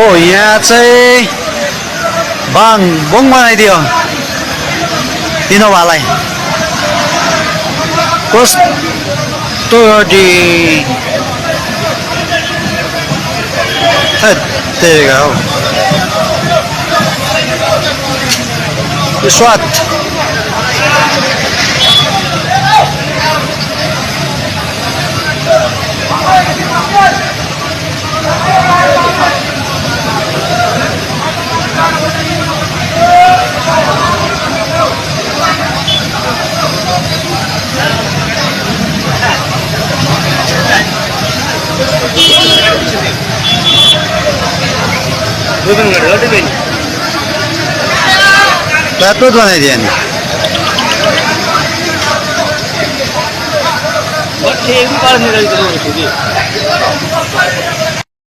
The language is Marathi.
हो यहाँ चाहिँ बोङ बनाइदियो इनोभालाई कस्तो त्यही हो स्वाद पेट्रोल बनाइदियो नि बट ये भी बात नहीं रही